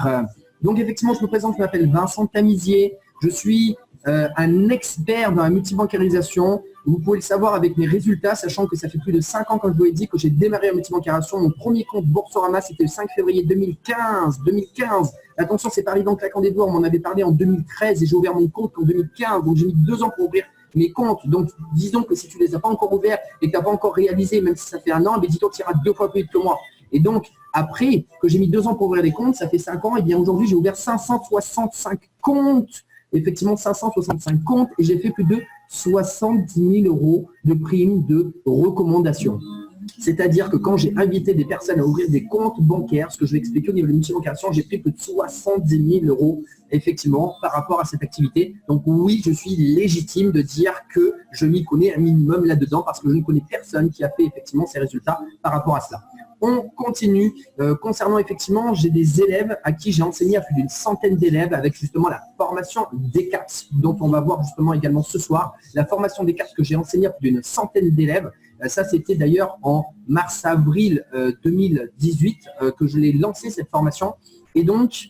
Bonsoir. Donc effectivement, je me présente, je m'appelle Vincent Tamizier. Je suis un expert dans la multibancarisation. Vous pouvez le savoir avec mes résultats, sachant que ça fait plus de 5 ans, comme je vous l'ai dit, que j'ai démarré la multibancarisation. Mon premier compte Boursorama, c'était le 5 février 2015. Attention, c'est parlé dans claquant des doigts. On m'en avait parlé en 2013 et j'ai ouvert mon compte en 2015. Donc j'ai mis 2 ans pour ouvrir mes comptes. Donc disons que si tu ne les as pas encore ouverts et que tu n'as pas encore réalisé, même si ça fait 1 an, mais dis-toi que tu iras 2 fois plus vite que moi. Et donc, après que j'ai mis 2 ans pour ouvrir des comptes, ça fait 5 ans, et bien aujourd'hui, j'ai ouvert 565 comptes. Effectivement, 565 comptes et j'ai fait plus de 70 000 € de primes de recommandation. C'est-à-dire que quand j'ai invité des personnes à ouvrir des comptes bancaires, ce que je vais expliquer au niveau de la multibancarisation, j'ai pris plus de 70 000 € effectivement par rapport à cette activité. Donc oui, je suis légitime de dire que je m'y connais un minimum là-dedans parce que je ne connais personne qui a fait effectivement ces résultats par rapport à cela. On continue. Concernant effectivement, j'ai des élèves à qui j'ai enseigné à plus d'une centaine d'élèves avec justement la formation DCAPS dont on va voir justement également ce soir. La formation DCAPS que j'ai enseigné à plus d'une centaine d'élèves. Ça, c'était d'ailleurs en mars-avril 2018 que je l'ai lancé cette formation. Et donc,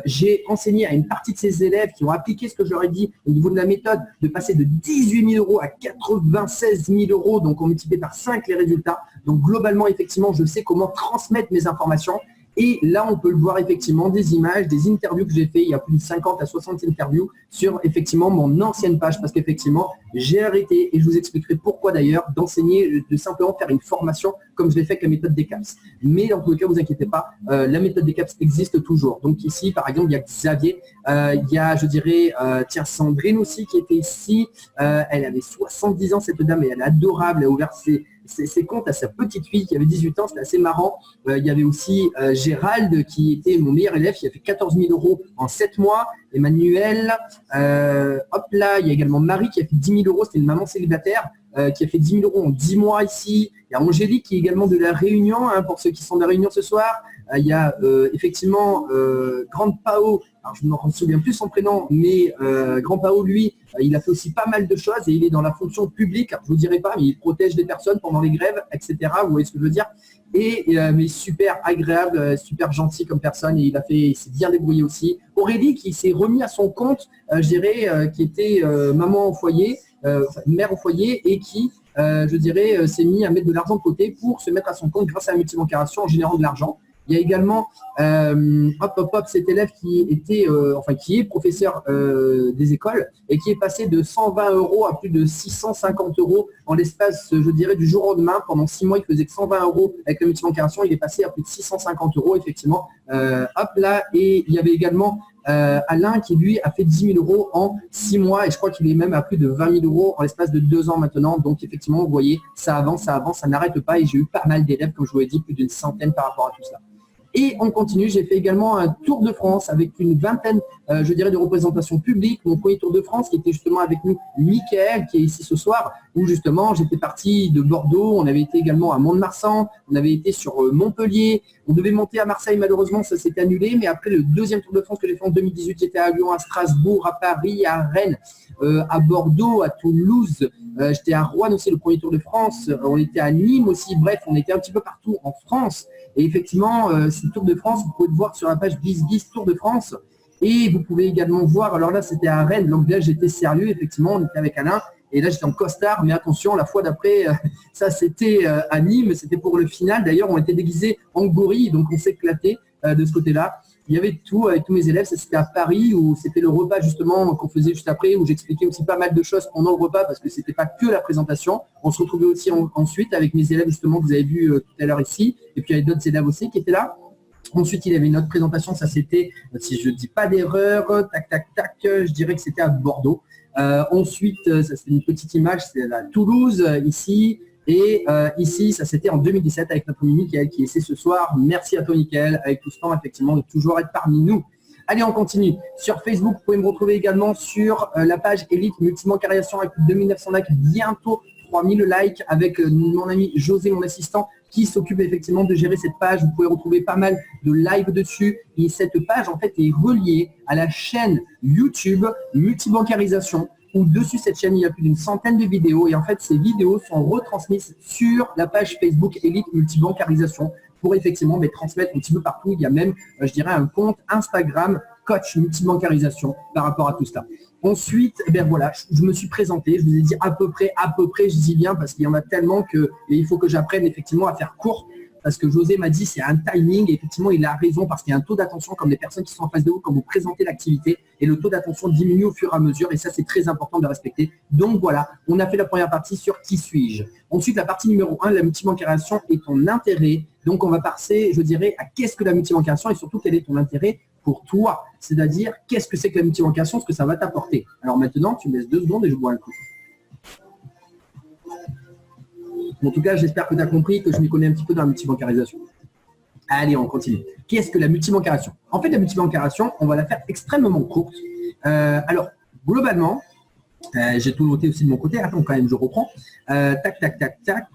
j'ai enseigné à une partie de ces élèves qui ont appliqué ce que je leur ai dit au niveau de la méthode, de passer de 18 000 € à 96 000 €. Donc, on multiplie par 5 les résultats. Donc, globalement, effectivement, je sais comment transmettre mes informations. Et là, on peut le voir effectivement des images, des interviews que j'ai fait. Il y a plus de 50 à 60 interviews sur effectivement mon ancienne page parce qu'effectivement, j'ai arrêté et je vous expliquerai pourquoi d'ailleurs d'enseigner, de simplement faire une formation comme je l'ai fait avec la méthode DCAPS. Mais dans tous les cas, vous inquiétez pas, la méthode DCAPS existe toujours. Donc ici, par exemple, il y a Xavier, il y a, je dirais, tiens, Sandrine aussi qui était ici. Elle avait 70 ans, cette dame, et elle est adorable. Elle a ouvert ses comptes à sa petite fille qui avait 18 ans, c'était assez marrant. Il y avait aussi Gérald qui était mon meilleur élève, qui a fait 14 000 € en 7 mois. Emmanuel, hop là, il y a également Marie qui a fait 10 000 €, c'était une maman célibataire qui a fait 10 000 € en 10 mois ici. Il y a Angélique qui est également de la Réunion, hein, pour ceux qui sont de la Réunion ce soir. Il y a effectivement Grande Pao, alors je ne me souviens plus son prénom, mais Grand Pao, lui, il a fait aussi pas mal de choses et il est dans la fonction publique. Alors, je ne vous dirai pas, mais il protège des personnes pendant les grèves, etc. Vous voyez ce que je veux dire? Et mais super agréable, super gentil comme personne et il s'est bien débrouillé aussi. Aurélie qui s'est remis à son compte, je dirais, qui était maman au foyer, mère au foyer et qui, je dirais, s'est mis à mettre de l'argent de côté pour se mettre à son compte grâce à la multibancarisation en générant de l'argent. Il y a également cet élève qui était, qui est professeur des écoles et qui est passé de 120 € à plus de 650 € en l'espace, je dirais, du jour au lendemain. Pendant 6 mois, il faisait que 120 € avec la multibancarisation. Il est passé à plus de 650 € effectivement. Hop là, et il y avait également Alain qui lui a fait 10 000 € en 6 mois et je crois qu'il est même à plus de 20 000 € en l'espace de 2 ans maintenant. Donc effectivement, vous voyez, ça avance, ça n'arrête pas et j'ai eu pas mal d'élèves, comme je vous l'ai dit, plus d'une centaine par rapport à tout cela. Et on continue, j'ai fait également un tour de France avec une vingtaine, je dirais, de représentations publiques. Mon premier tour de France qui était justement avec nous, Mickaël, qui est ici ce soir, où justement j'étais parti de Bordeaux, on avait été également à Mont-de-Marsan, on avait été sur Montpellier, on devait monter à Marseille, malheureusement ça s'est annulé, mais après le deuxième tour de France que j'ai fait en 2018, j'étais à Lyon, à Strasbourg, à Paris, à Rennes, à Bordeaux, à Toulouse, j'étais à Rouen aussi, le premier tour de France, on était à Nîmes aussi, bref, on était un petit peu partout en France. Et effectivement, ces Tours de France, vous pouvez le voir sur la page BizBiz Tour de France. Et vous pouvez également voir, alors là, c'était à Rennes, donc là, j'étais sérieux, effectivement, on était avec Alain. Et là, j'étais en costard, mais attention, la fois d'après, ça, c'était à Nîmes, c'était pour le final. D'ailleurs, on était déguisés en gorille, donc on s'est éclaté de ce côté-là. Il y avait tout avec tous mes élèves, ça c'était à Paris où c'était le repas justement qu'on faisait juste après, où j'expliquais aussi pas mal de choses pendant le repas parce que c'était pas que la présentation. On se retrouvait aussi ensuite avec mes élèves justement que vous avez vu tout à l'heure ici, et puis il y avait d'autres élèves aussi qui étaient là. Ensuite, il y avait une autre présentation, ça c'était, si je ne dis pas d'erreur, tac, tac, tac, je dirais que c'était à Bordeaux. Ensuite, ça c'est une petite image, c'est à Toulouse, ici. Et ici, ça c'était en 2017 avec notre ami Mickaël qui est ici ce soir. Merci à toi Mickaël, avec tout ce temps effectivement de toujours être parmi nous. Allez, on continue. Sur Facebook, vous pouvez me retrouver également sur la page Elite Multibancarisation avec 2900 likes, bientôt 3000 likes avec mon ami José, mon assistant, qui s'occupe effectivement de gérer cette page. Vous pouvez retrouver pas mal de live dessus. Et cette page, en fait, est reliée à la chaîne YouTube Multibancarisation, où dessus cette chaîne, il y a plus d'une centaine de vidéos. Et en fait, ces vidéos sont retransmises sur la page Facebook Elite Multibancarisation pour effectivement transmettre un petit peu partout. Il y a même, je dirais, un compte Instagram coach multibancarisation par rapport à tout cela. Ensuite, voilà, je me suis présenté, je vous ai dit à peu près, je dis bien parce qu'il y en a tellement que il faut que j'apprenne effectivement à faire court. Parce que José m'a dit c'est un timing, et effectivement il a raison parce qu'il y a un taux d'attention comme les personnes qui sont en face de vous quand vous présentez l'activité, et le taux d'attention diminue au fur et à mesure, et ça c'est très important de respecter. Donc voilà, on a fait la première partie sur qui suis-je. Ensuite la partie numéro 1, la multibancarisation et ton intérêt. Donc on va passer, je dirais, à qu'est-ce que la multibancarisation et surtout quel est ton intérêt pour toi. C'est-à-dire qu'est-ce que c'est que la multibancarisation, ce que ça va t'apporter. Alors maintenant tu me laisses 2 secondes et je bois un coup. En tout cas, j'espère que tu as compris que je m'y connais un petit peu dans la multibancarisation. Allez, on continue. Qu'est-ce que la multibancarisation? En fait, la multibancarisation, on va la faire extrêmement courte. Alors, globalement, j'ai tout noté aussi de mon côté. Attends, quand même, je reprends. Tac, tac, tac, tac.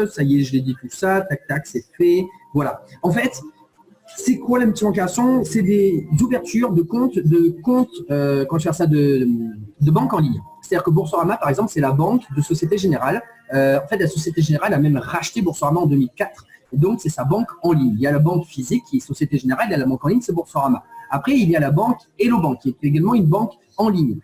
Ça y est, je l'ai dit tout ça. Tac, tac, c'est fait. Voilà. En fait, c'est quoi la multibancarisation? C'est des ouvertures de comptes, quand je fais ça, de banque en ligne. C'est-à-dire que Boursorama, par exemple, c'est la banque de Société Générale. En fait, la Société Générale a même racheté Boursorama en 2004. Et donc, c'est sa banque en ligne. Il y a la banque physique qui est Société Générale, il y a la banque en ligne, c'est Boursorama. Après, il y a la banque Hello Bank, qui est également une banque en ligne,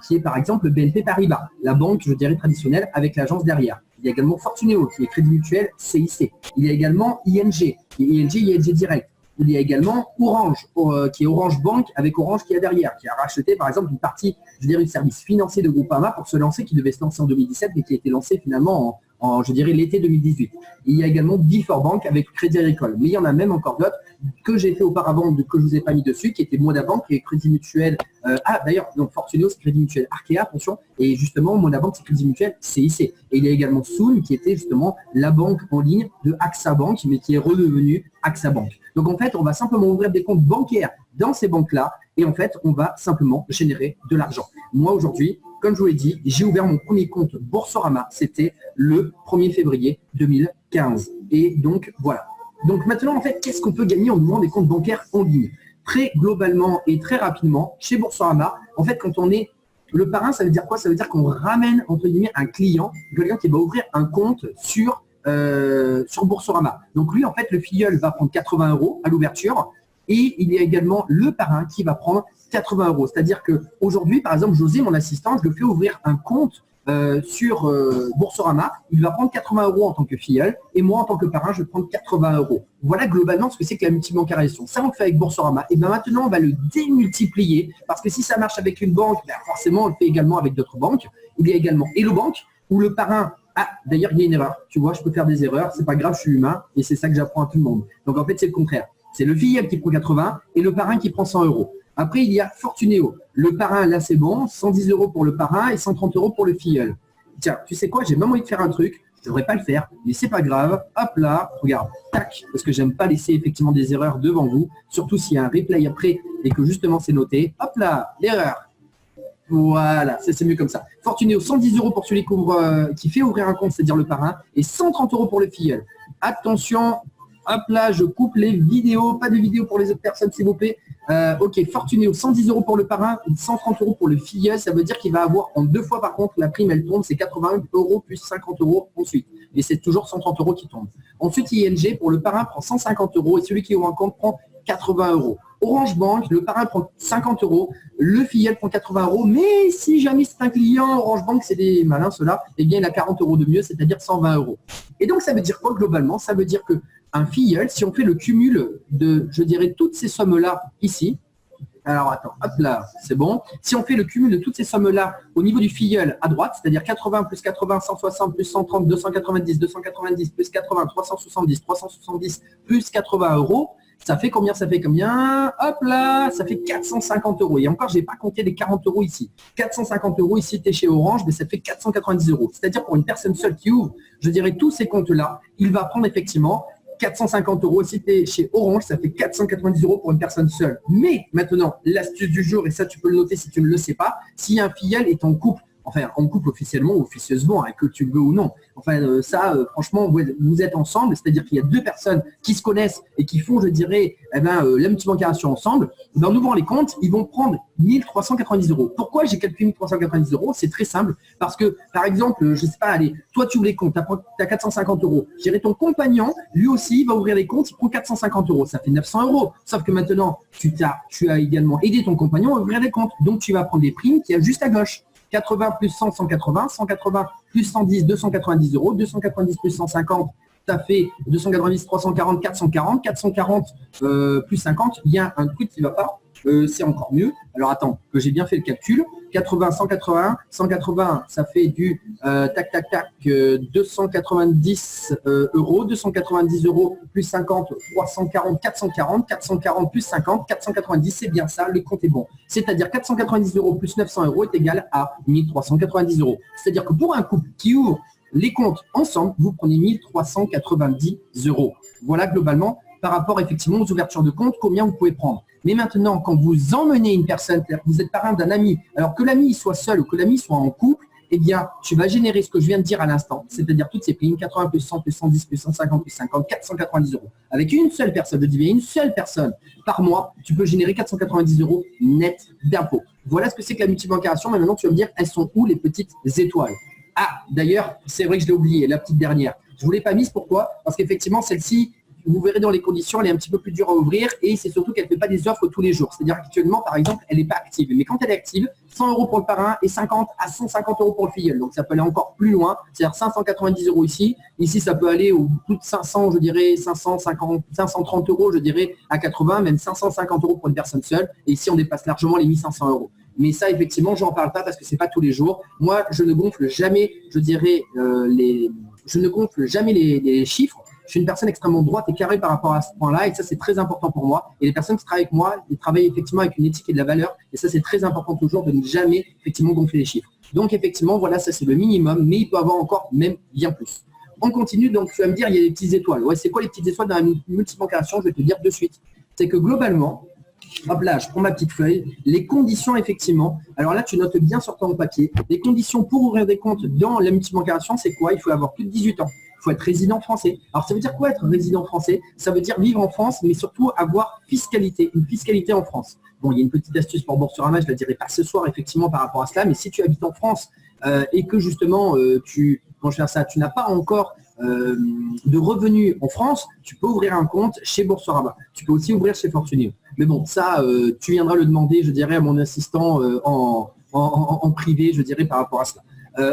qui est par exemple BNP Paribas, la banque, je dirais, traditionnelle avec l'agence derrière. Il y a également Fortuneo, qui est Crédit Mutuel CIC. Il y a également ING, ING Direct. Il y a également Orange, qui est Orange Bank avec Orange qui est derrière, qui a racheté par exemple une partie, je dirais, du service financier de Groupama pour se lancer, qui devait se lancer en 2017, mais qui a été lancé finalement je dirais, l'été 2018. Il y a également Before Bank avec Crédit Agricole. Mais il y en a même encore d'autres que j'ai fait auparavant, que je ne vous ai pas mis dessus, qui était Moda Bank et Crédit Mutuel. D'ailleurs, donc Fortuneo, c'est Crédit Mutuel Arkea, attention. Et justement, Moda Bank, c'est Crédit Mutuel CIC. Et il y a également Soon, qui était justement la banque en ligne de AXA Bank, mais qui est redevenue AXA Bank. Donc en fait, on va simplement ouvrir des comptes bancaires dans ces banques-là. Et en fait, on va simplement générer de l'argent. Moi, aujourd'hui, comme je vous l'ai dit, j'ai ouvert mon premier compte Boursorama. C'était le 1er février 2015. Et donc, voilà. Donc maintenant, en fait, qu'est-ce qu'on peut gagner en ouvrant des comptes bancaires en ligne? Très globalement et très rapidement, chez Boursorama, en fait, quand on est le parrain, ça veut dire quoi? Ça veut dire qu'on ramène, entre guillemets, un client, quelqu'un qui va ouvrir un compte sur Boursorama. Donc lui, en fait, le filleul va prendre 80 € à l'ouverture. Et il y a également le parrain qui va prendre 80 €. C'est-à-dire qu'aujourd'hui, par exemple, José, mon assistant, je le fais ouvrir un compte sur Boursorama. Il va prendre 80 € en tant que filleul. Et moi, en tant que parrain, je vais prendre 80 €. Voilà globalement ce que c'est que la multibancarisation. Ça, on le fait avec Boursorama. Et bien maintenant, on va le démultiplier. Parce que si ça marche avec une banque, ben forcément, on le fait également avec d'autres banques. Il y a également Hello Bank, où le parrain... Ah, d'ailleurs, il y a une erreur. Tu vois, je peux faire des erreurs. C'est pas grave, je suis humain. Et c'est ça que j'apprends à tout le monde. Donc, en fait, c'est le contraire. C'est le filleul qui prend 80 et le parrain qui prend 100 €. Après, il y a Fortuneo. Le parrain, là, c'est bon. 110 € pour le parrain et 130 € pour le filleul. Tiens, tu sais quoi? J'ai même envie de faire un truc. Je ne devrais pas le faire, mais c'est pas grave. Hop là, regarde, tac. Parce que j'aime pas laisser effectivement des erreurs devant vous. Surtout s'il y a un replay après et que justement c'est noté. Hop là, l'erreur. Voilà, c'est mieux comme ça. Fortuneo, 110 € pour celui qui fait ouvrir un compte, c'est-à-dire le parrain, et 130 € pour le filleul. Attention. Hop là, je coupe les vidéos. Pas de vidéos pour les autres personnes, s'il vous plaît. Ok, Fortuneo, 110 € pour le parrain, 130 € pour le filleul. Ça veut dire qu'il va avoir en 2 fois, par contre, la prime, elle tombe. C'est 80 € plus 50 € ensuite. Et c'est toujours 130 € qui tombent. Ensuite, ING, pour le parrain, prend 150 € et celui qui ouvre un compte prend 80 €. Orange Bank, le parrain prend 50 €, le filleul prend 80 €. Mais si jamais c'est un client, Orange Bank, c'est des malins ceux-là, eh bien, il a 40 € de mieux, c'est-à-dire 120 €. Et donc, ça veut dire quoi globalement? Ça veut dire que un filleul, si on fait le cumul de, je dirais, toutes ces sommes-là ici, alors attends, hop là, c'est bon. Si on fait le cumul de toutes ces sommes-là au niveau du filleul à droite, c'est-à-dire 80 plus 80, 160 plus 130, 290, 290 plus 80, 370, 370 plus 80 €, ça fait combien? Ça fait combien? Hop là, ça fait 450 €. Et encore, je n'ai pas compté les 40 € ici. 450 € ici, tu es chez Orange, mais ça fait 490 €. C'est-à-dire pour une personne seule qui ouvre, je dirais, tous ces comptes-là, il va prendre effectivement 450 €. Si tu es chez Orange, ça fait 490 € pour une personne seule. Mais maintenant, l'astuce du jour, et ça tu peux le noter si tu ne le sais pas, si un filleul est en couple enfin en couple officiellement ou officieusement, hein, que tu le veux ou non. Enfin franchement, vous êtes ensemble, c'est-à-dire qu'il y a deux personnes qui se connaissent et qui font, je dirais, la multibancarisation ensemble. En ouvrant les comptes, ils vont prendre 1 390 €. Pourquoi j'ai calculé 1 390 €? C'est très simple, parce que par exemple, je sais pas, allez, toi tu ouvres les comptes, tu as 450 €. Je dirais ton compagnon, lui aussi, il va ouvrir les comptes, il prend 450 €. Ça fait 900 €. Sauf que maintenant, tu as également aidé ton compagnon à ouvrir les comptes. Donc tu vas prendre des primes qu'il y a juste à gauche. 80 plus 100, 180, 180 plus 110, 290 €, 290 plus 150, ça fait 290, 340, 440, 440 plus 50, il y a un truc qui ne va pas, c'est encore mieux. Alors attends, que j'ai bien fait le calcul. 80, 180, 180, ça fait du 290 €, 290 € plus 50, 340, 440, 440 plus 50, 490, c'est bien ça, le compte est bon. C'est-à-dire 490 € plus 900 € est égal à 1 390 €. C'est-à-dire que pour un couple qui ouvre les comptes ensemble, vous prenez 1 390 €. Voilà globalement par rapport effectivement aux ouvertures de compte, combien vous pouvez prendre. Mais maintenant, quand vous emmenez une personne, vous êtes parrain d'un ami, alors que l'ami soit seul ou que l'ami soit en couple, eh bien, tu vas générer ce que je viens de dire à l'instant, c'est-à-dire toutes ces primes, 80 plus 100 plus 110 plus 150 plus 50, 490 €. Avec une seule personne, je dis bien une seule personne par mois, tu peux générer 490 € net d'impôt. Voilà ce que c'est que la multibancarisation. Mais maintenant, tu vas me dire, elles sont où les petites étoiles? Ah, d'ailleurs, c'est vrai que je l'ai oublié, la petite dernière. Je ne vous l'ai pas mise, pourquoi? Parce qu'effectivement, celle-ci, vous verrez dans les conditions, elle est un petit peu plus dure à ouvrir et c'est surtout qu'elle ne fait pas des offres tous les jours. C'est-à-dire qu'actuellement, par exemple, elle n'est pas active. Mais quand elle est active, 100 € pour le parrain et 50 à 150 € pour le filleul. Donc ça peut aller encore plus loin, c'est-à-dire 590 € ici. Ici, ça peut aller au plus de 500, je dirais 550, 530 €, je dirais à 80, même 550 € pour une personne seule. Et ici, on dépasse largement les 1500 €. Mais ça, effectivement, je n'en parle pas parce que ce n'est pas tous les jours. Moi, je ne gonfle jamais, je dirais, les chiffres. Je suis une personne extrêmement droite et carrée par rapport à ce point-là, et ça, c'est très important pour moi. Et les personnes qui travaillent avec moi, ils travaillent effectivement avec une éthique et de la valeur, et ça, c'est très important toujours de ne jamais effectivement gonfler les chiffres. Donc, effectivement, voilà, ça, c'est le minimum, mais il peut y avoir encore même bien plus. On continue, donc tu vas me dire, il y a des petites étoiles. Ouais, c'est quoi les petites étoiles dans la multibancarisation? Je vais te dire de suite. C'est que globalement, hop là, je prends ma petite feuille. Les conditions, effectivement, alors là, tu notes bien sur ton papier. Les conditions pour ouvrir des comptes dans la multibancarisation, c'est quoi? Il faut avoir plus de 18 ans. Il faut être résident français. Alors, ça veut dire quoi être résident français? Ça veut dire vivre en France, mais surtout avoir une fiscalité en France. Bon, il y a une petite astuce pour Boursorama, je ne la dirai pas ce soir, effectivement, par rapport à cela, mais si tu habites en France et que, justement, tu n'as pas encore de revenus en France, tu peux ouvrir un compte chez Boursorama. Tu peux aussi ouvrir chez Fortuneo. Mais bon, ça, tu viendras le demander, je dirais, à mon assistant en privé, je dirais, par rapport à cela.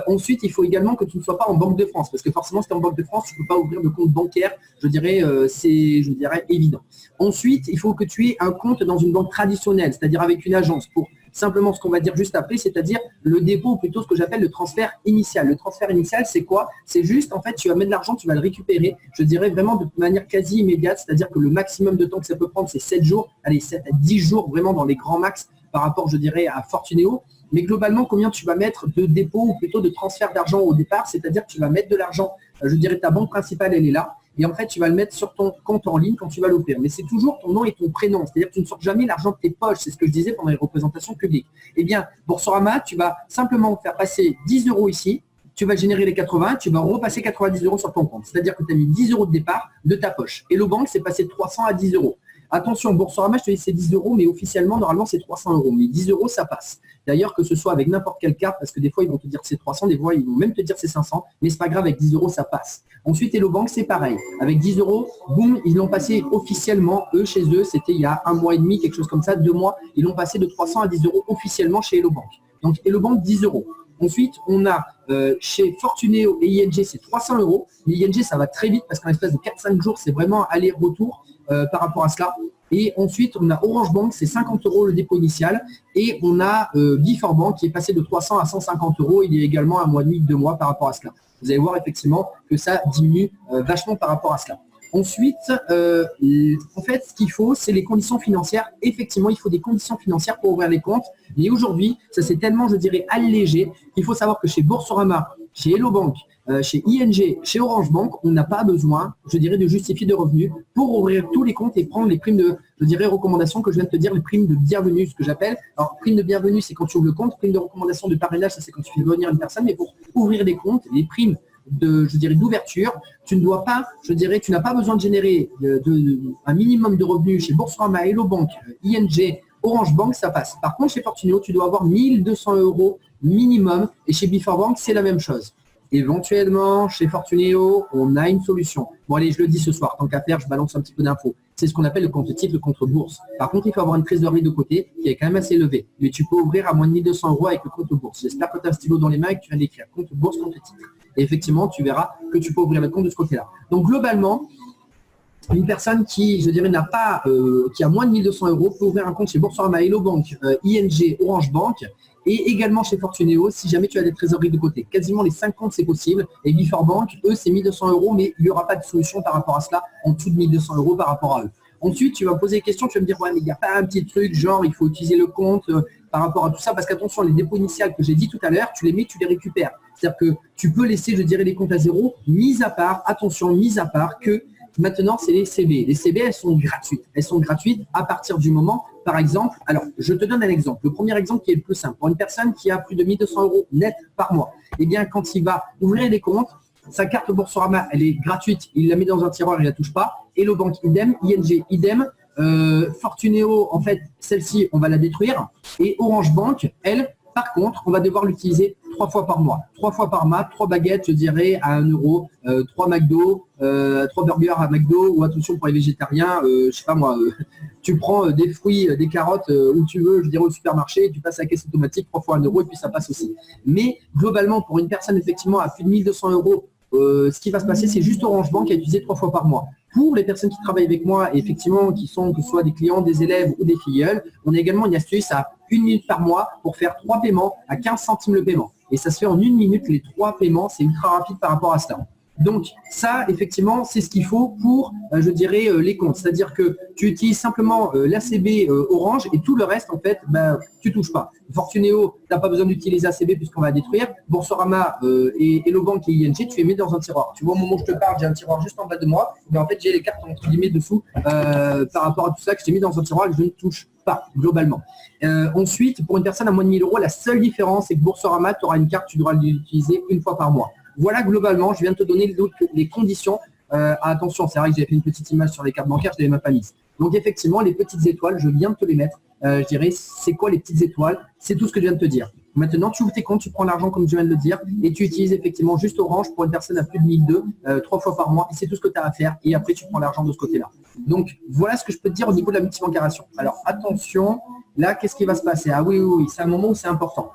Ensuite, il faut également que tu ne sois pas en Banque de France, parce que forcément, si tu es en Banque de France, tu ne peux pas ouvrir de compte bancaire, je dirais, c'est évident. Ensuite, il faut que tu aies un compte dans une banque traditionnelle, c'est-à-dire avec une agence, pour simplement ce qu'on va dire juste après, c'est-à-dire le dépôt, ou plutôt ce que j'appelle le transfert initial. Le transfert initial, c'est quoi? C'est juste, en fait, tu vas mettre de l'argent, tu vas le récupérer, je dirais vraiment de manière quasi immédiate, c'est-à-dire que le maximum de temps que ça peut prendre, c'est 7 jours, allez, 7 à 10 jours, vraiment dans les grands max par rapport, je dirais, à Fortuneo. Mais globalement, combien tu vas mettre de dépôt ou plutôt de transfert d'argent au départ? C'est-à-dire que tu vas mettre de l'argent, je dirais ta banque principale, elle est là. Et en fait, tu vas le mettre sur ton compte en ligne quand tu vas l'ouvrir. Mais c'est toujours ton nom et ton prénom. C'est-à-dire que tu ne sors jamais l'argent de tes poches. C'est ce que je disais pendant les représentations publiques. Eh bien, Boursorama, tu vas simplement faire passer 10 € ici. Tu vas générer les 80, tu vas repasser 90 € sur ton compte. C'est-à-dire que tu as mis 10 € de départ de ta poche. Hello Bank, c'est passé de 300 à 10 €. Attention, Boursorama, je te dis c'est 10 €, mais officiellement, normalement, c'est 300 €. Mais 10 €, ça passe. D'ailleurs, que ce soit avec n'importe quelle carte, parce que des fois, ils vont te dire que c'est 300, des fois, ils vont même te dire que c'est 500, mais c'est pas grave, avec 10 €, ça passe. Ensuite, Hello Bank, c'est pareil. Avec 10 €, boum, ils l'ont passé officiellement, chez eux, c'était il y a 1 mois et demi, quelque chose comme ça, 2 mois, ils l'ont passé de 300 à 10 € officiellement chez Hello Bank. Donc, Hello Bank, 10 €. Ensuite, on a chez Fortuneo et ING, c'est 300 €. Mais ING, ça va très vite parce qu'en espèce de 4-5 jours, c'est vraiment aller-retour par rapport à cela. Et ensuite, on a Orange Bank, c'est 50 € le dépôt initial. Et on a Before Bank qui est passé de 300 à 150 €. Il y a également 1 mois et demi, 2 mois par rapport à cela. Vous allez voir effectivement que ça diminue vachement par rapport à cela. Ensuite, en fait, ce qu'il faut, c'est les conditions financières. Effectivement, il faut des conditions financières pour ouvrir les comptes. Mais aujourd'hui, ça s'est tellement, je dirais, allégé qu'il faut savoir que chez Boursorama, chez Hello Bank, chez ING, chez Orange Bank, on n'a pas besoin, je dirais, de justifier de revenus pour ouvrir tous les comptes et prendre les primes de, je dirais, recommandation que je viens de te dire, les primes de bienvenue, ce que j'appelle. Alors, prime de bienvenue, c'est quand tu ouvres le compte. Prime de recommandation de parrainage, ça c'est quand tu fais venir une personne. Mais pour ouvrir des comptes, les primes de, je dirais, d'ouverture, tu ne dois pas, je dirais, tu n'as pas besoin de générer un minimum de revenus chez Boursorama, Hello Bank, ING, Orange Bank, ça passe. Par contre, chez Fortuneo, tu dois avoir 1 200 € minimum. Et chez Before Bank, c'est la même chose. Éventuellement, chez Fortuneo, on a une solution. Bon, allez, je le dis ce soir. Tant qu'à faire, je balance un petit peu d'infos. C'est ce qu'on appelle le compte titre, le compte bourse. Par contre, il faut avoir une trésorerie de côté qui est quand même assez élevée. Mais tu peux ouvrir à moins de 1 200 € avec le compte bourse. J'espère que tu as un stylo dans les mains et que tu viens d'écrire compte bourse, compte titre. Et effectivement, tu verras que tu peux ouvrir le compte de ce côté-là. Donc, globalement, une personne qui, je dirais, n'a pas, qui a moins de 1 200 € peut ouvrir un compte chez Boursorama, Hello Bank, ING, Orange Bank et également chez Fortuneo si jamais tu as des trésoreries de côté. Quasiment les 5 comptes, c'est possible. Et Before Bank, eux, c'est 1 200 €, mais il n'y aura pas de solution par rapport à cela en dessous de 1 200 € par rapport à eux. Ensuite, tu vas me poser des questions, tu vas me dire, ouais, mais il n'y a pas un petit truc, genre, il faut utiliser le compte par rapport à tout ça, parce qu'attention, les dépôts initiales que j'ai dit tout à l'heure, tu les mets, tu les récupères. C'est-à-dire que tu peux laisser, je dirais, les comptes à zéro, mis à part, attention, mis à part que maintenant, c'est les CB. Les CB, elles sont gratuites. Elles sont gratuites à partir du moment, par exemple, alors, je te donne un exemple. Le premier exemple qui est le plus simple. Pour une personne qui a plus de 1 200 € net par mois, eh bien, quand il va ouvrir des comptes, sa carte Boursorama, elle est gratuite. Il la met dans un tiroir, il ne la touche pas. Hello Bank, idem. ING, idem. Fortuneo, en fait, celle-ci, on va la détruire. Et Orange Bank, elle, par contre, on va devoir l'utiliser 3 fois par mois. 3 fois par mois, 3 baguettes, je dirais, à 1 €, 3 McDo, 3 burgers à McDo, ou attention pour les végétariens, je sais pas moi, tu prends des fruits, des carottes, où tu veux, je dirais au supermarché, tu passes à la caisse automatique 3 fois 1 € et puis ça passe aussi. Mais globalement, pour une personne effectivement à plus de 1 200 €, ce qui va se passer, c'est juste Orange Bank à utiliser 3 fois par mois. Pour les personnes qui travaillent avec moi, et effectivement, qui sont que ce soit des clients, des élèves ou des filleuls, on a également une astuce à 1 minute par mois pour faire 3 paiements à 15 centimes le paiement. Et ça se fait en 1 minute, les 3 paiements, c'est ultra rapide par rapport à cela. Donc ça, effectivement, c'est ce qu'il faut pour, je dirais, les comptes. C'est-à-dire que tu utilises simplement l'ACB Orange et tout le reste, en fait, tu ne touches pas. Fortuneo, tu n'as pas besoin d'utiliser ACB puisqu'on va détruire. Boursorama et Hello Bank et ING, tu les mets dans un tiroir. Tu vois, au moment où je te parle, j'ai un tiroir juste en bas de moi. Mais en fait, j'ai les cartes entre guillemets dessous par rapport à tout ça que je t'ai mis dans un tiroir et que je ne touche pas, globalement. Ensuite, pour une personne à moins de 1 000 €, la seule différence, c'est que Boursorama, tu auras une carte, tu devras l'utiliser une fois par mois. Voilà, globalement, je viens de te donner les conditions. Attention, c'est vrai que j'ai fait une petite image sur les cartes bancaires, je ne l'avais même pas mise. Donc, effectivement, les petites étoiles, je viens de te les mettre. Je dirais, c'est quoi les petites étoiles? C'est tout ce que je viens de te dire. Maintenant, tu ouvres tes comptes, tu prends l'argent comme je viens de le dire et tu utilises effectivement juste Orange pour une personne à plus de 1 200 €, 3 fois par mois. Et c'est tout ce que tu as à faire. Et après, tu prends l'argent de ce côté-là. Donc, voilà ce que je peux te dire au niveau de la multibancarisation. Alors, attention, là, qu'est-ce qui va se passer? Ah oui, c'est un moment où c'est important.